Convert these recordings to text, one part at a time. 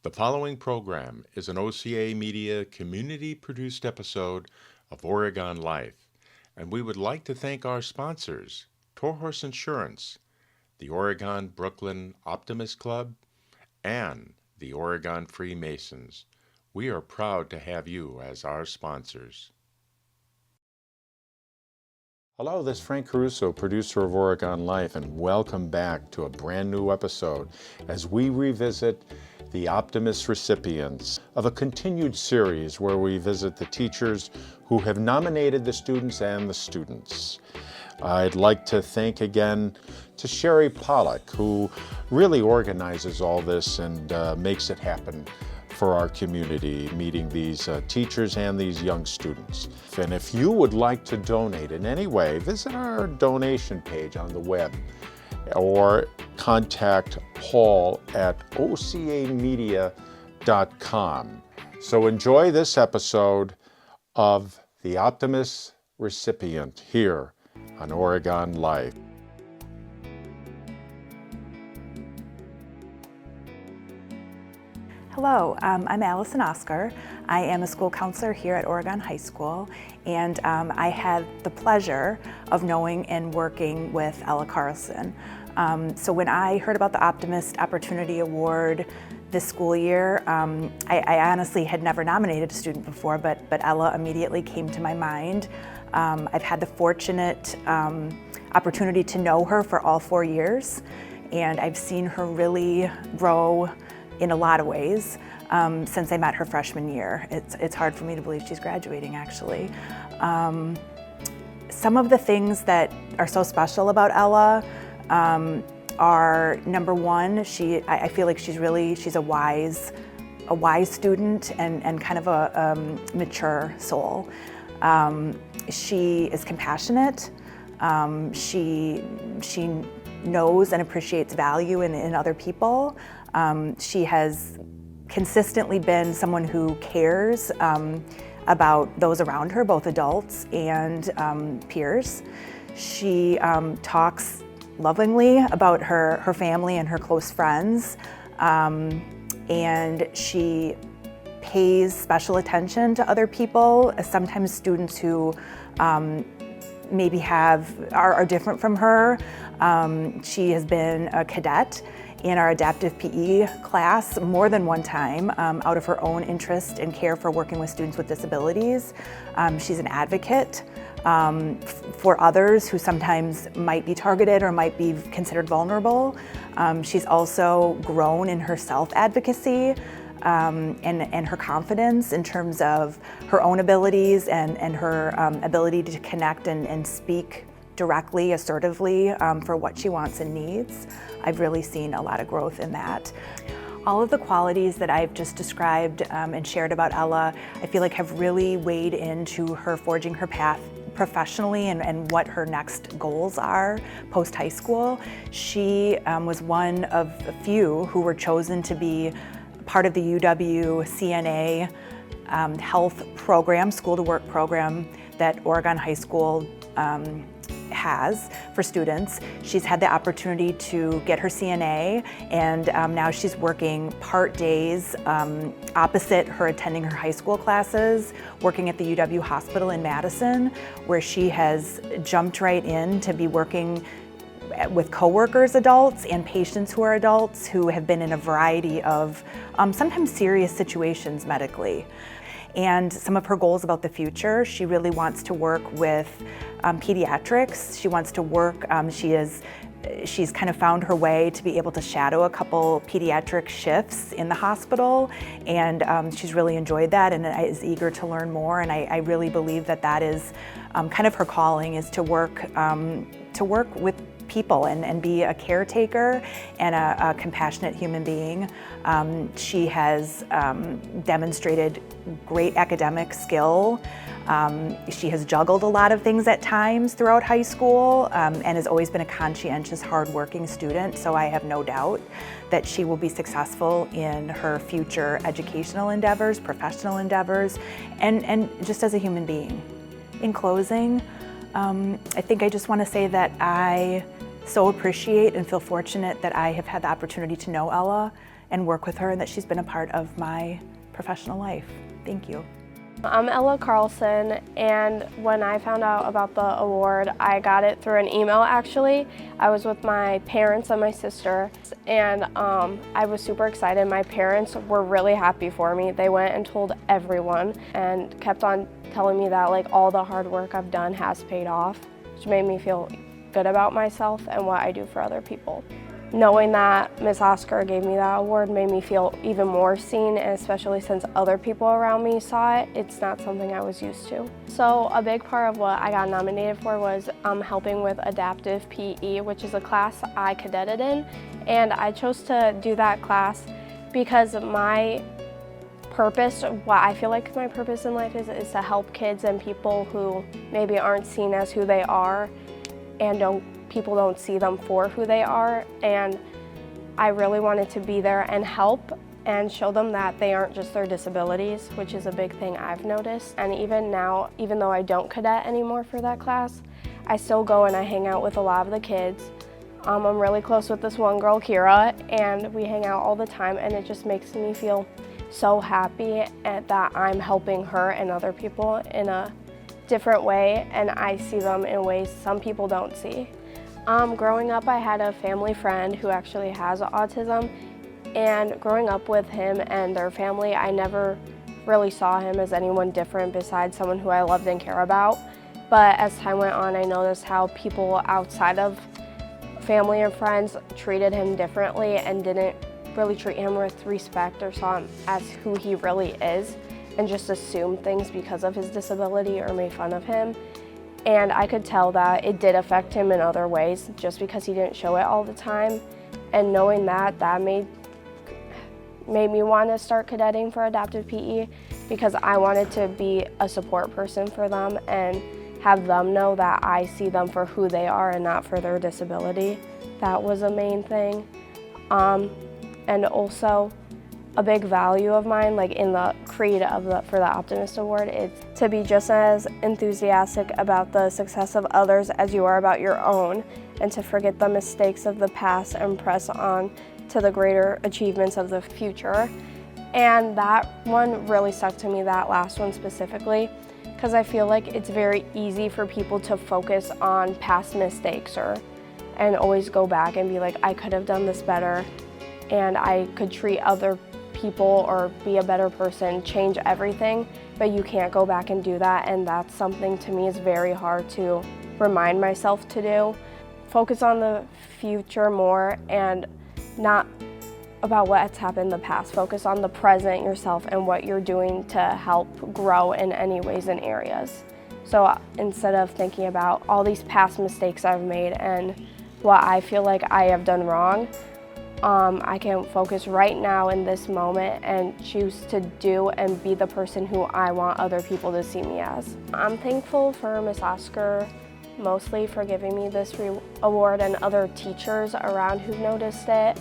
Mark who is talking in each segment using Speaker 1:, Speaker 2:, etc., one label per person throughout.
Speaker 1: The following program is an OCAmedia community-produced episode of Oregon Life, and we would like to thank our sponsors, Torhorse Insurance, the Oregon Brooklyn Optimist Club, and the Oregon Freemasons. We are proud to have you as our sponsors. Hello, this is Frank Caruso, producer of Oregon Life, and welcome back to a brand new episode as we revisit the Optimist Recipients of a continued series where we visit the teachers who have nominated the students and the students. I'd like to thank again to Sherry Pollack, who really organizes all this and makes it happen for our community, meeting these teachers and these young students. And if you would like to donate in any way, visit our donation page on the web or contact Paul at OCAmedia.com. So enjoy this episode of The Optimist Recipient here on Oregon Life.
Speaker 2: Hello, I'm Allison Oscar. I am a school counselor here at Oregon High School, and I had the pleasure of knowing and working with Ella Carlson. So when I heard about the Optimist Opportunity Award this school year, I honestly had never nominated a student before, but Ella immediately came to my mind. I've had the fortunate opportunity to know her for all 4 years, and I've seen her really grow in a lot of ways since I met her freshman year. It's hard for me to believe she's graduating, actually. Some of the things that are so special about Ella are, number one, I feel like she's a wise student and kind of a mature soul. She is compassionate. She knows and appreciates value in other people. She has consistently been someone who cares about those around her, both adults and peers. She talks lovingly about her family and her close friends, and she pays special attention to other people, sometimes students who maybe are different from her. She has been a cadet in our adaptive PE class more than one time out of her own interest and care for working with students with disabilities. She's an advocate for others who sometimes might be targeted or might be considered vulnerable. She's also grown in her self-advocacy and her confidence in terms of her own abilities and her ability to connect and speak directly, assertively for what she wants and needs. I've really seen a lot of growth in that. All of the qualities that I've just described and shared about Ella, I feel like have really weighed into her forging her path professionally and what her next goals are post-high school. She was one of a few who were chosen to be part of the UW CNA health program, school to work program that Oregon High School has for students. She's had the opportunity to get her CNA, and now she's working part days opposite her attending her high school classes, working at the UW hospital in Madison, where she has jumped right in to be working with coworkers, adults, and patients who are adults who have been in a variety of sometimes serious situations medically. And some of her goals about the future, she really wants to work with pediatrics. She wants to work, she's kind of found her way to be able to shadow a couple pediatric shifts in the hospital, and she's really enjoyed that and is eager to learn more. And I really believe that is kind of her calling, is to work with people and be a caretaker and a compassionate human being. She has demonstrated great academic skill. She has juggled a lot of things at times throughout high school and has always been a conscientious, hardworking student. So I have no doubt that she will be successful in her future educational endeavors, professional endeavors, and just as a human being. In closing, I think I just want to say that I so appreciate and feel fortunate that I have had the opportunity to know Ella and work with her, and that she's been a part of my professional life. Thank you.
Speaker 3: I'm Ella Carlson, and when I found out about the award, I got it through an email actually. I was with my parents and my sister, and I was super excited. My parents were really happy for me. They went and told everyone and kept on telling me that like all the hard work I've done has paid off, which made me feel good about myself and what I do for other people. Knowing that Miss Oscar gave me that award made me feel even more seen, and especially since other people around me saw it, it's not something I was used to. So a big part of what I got nominated for was helping with adaptive PE, which is a class I cadetted in, and I chose to do that class because my purpose, what I feel like my purpose in life is to help kids and people who maybe aren't seen as who they are and people don't see them for who they are, and I really wanted to be there and help and show them that they aren't just their disabilities, which is a big thing I've noticed. And even now, even though I don't cadet anymore for that class, I still go and I hang out with a lot of the kids. I'm really close with this one girl, Kira, and we hang out all the time, and it just makes me feel so happy that I'm helping her and other people in a different way, and I see them in ways some people don't see. Growing up, I had a family friend who actually has autism, and growing up with him and their family, I never really saw him as anyone different besides someone who I loved and care about. But as time went on, I noticed how people outside of family and friends treated him differently and didn't really treat him with respect or saw him as who he really is, and just assumed things because of his disability or made fun of him. And I could tell that it did affect him in other ways just because he didn't show it all the time. And knowing that, made me want to start cadetting for adaptive PE, because I wanted to be a support person for them and have them know that I see them for who they are and not for their disability. That was a main thing. And also, a big value of mine, like in the creed for the Optimist Award, is to be just as enthusiastic about the success of others as you are about your own, and to forget the mistakes of the past and press on to the greater achievements of the future. And that one really stuck to me, that last one specifically, because I feel like it's very easy for people to focus on past mistakes and always go back and be like, I could have done this better, and I could treat other people or be a better person, change everything, but you can't go back and do that, and that's something to me is very hard to remind myself to do. Focus on the future more and not about what's happened in the past. Focus on the present yourself and what you're doing to help grow in any ways and areas. So instead of thinking about all these past mistakes I've made and what I feel like I have done wrong, I can focus right now in this moment and choose to do and be the person who I want other people to see me as. I'm thankful for Miss Oscar mostly for giving me this award, and other teachers around who've noticed it.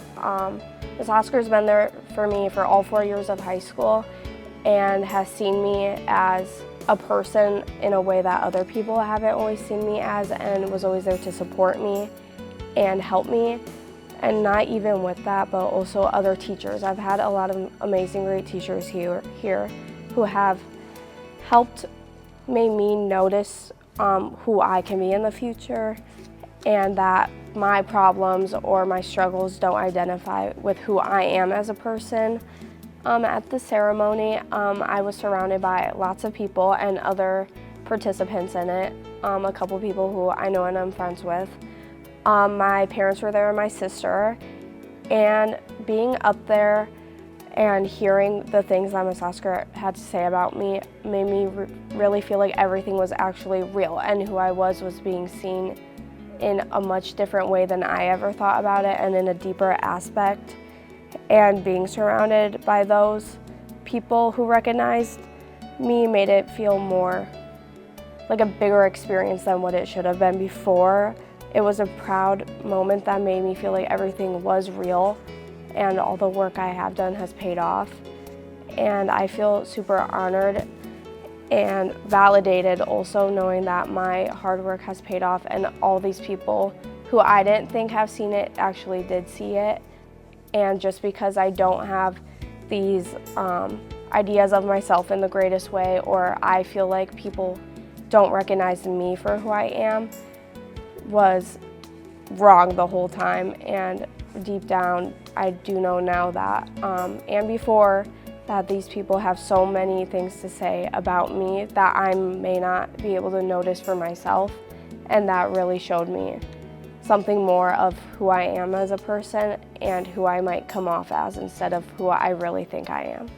Speaker 3: Miss Oscar's been there for me for all 4 years of high school and has seen me as a person in a way that other people haven't always seen me as, and was always there to support me and help me. And not even with that, but also other teachers. I've had a lot of amazing, great teachers here who have helped made me notice who I can be in the future, and that my problems or my struggles don't identify with who I am as a person. At the ceremony, I was surrounded by lots of people and other participants in it, a couple people who I know and I'm friends with. My parents were there and my sister, and being up there and hearing the things that Miss Oscar had to say about me made me really feel like everything was actually real, and who I was being seen in a much different way than I ever thought about it, and in a deeper aspect. And being surrounded by those people who recognized me made it feel more like a bigger experience than what it should have been before. It was a proud moment that made me feel like everything was real and all the work I have done has paid off. And I feel super honored and validated also, knowing that my hard work has paid off, and all these people who I didn't think have seen it actually did see it. And just because I don't have these ideas of myself in the greatest way, or I feel like people don't recognize me for who I am, was wrong the whole time. And deep down, I do know now that, and before, that these people have so many things to say about me that I may not be able to notice for myself. And that really showed me something more of who I am as a person and who I might come off as instead of who I really think I am.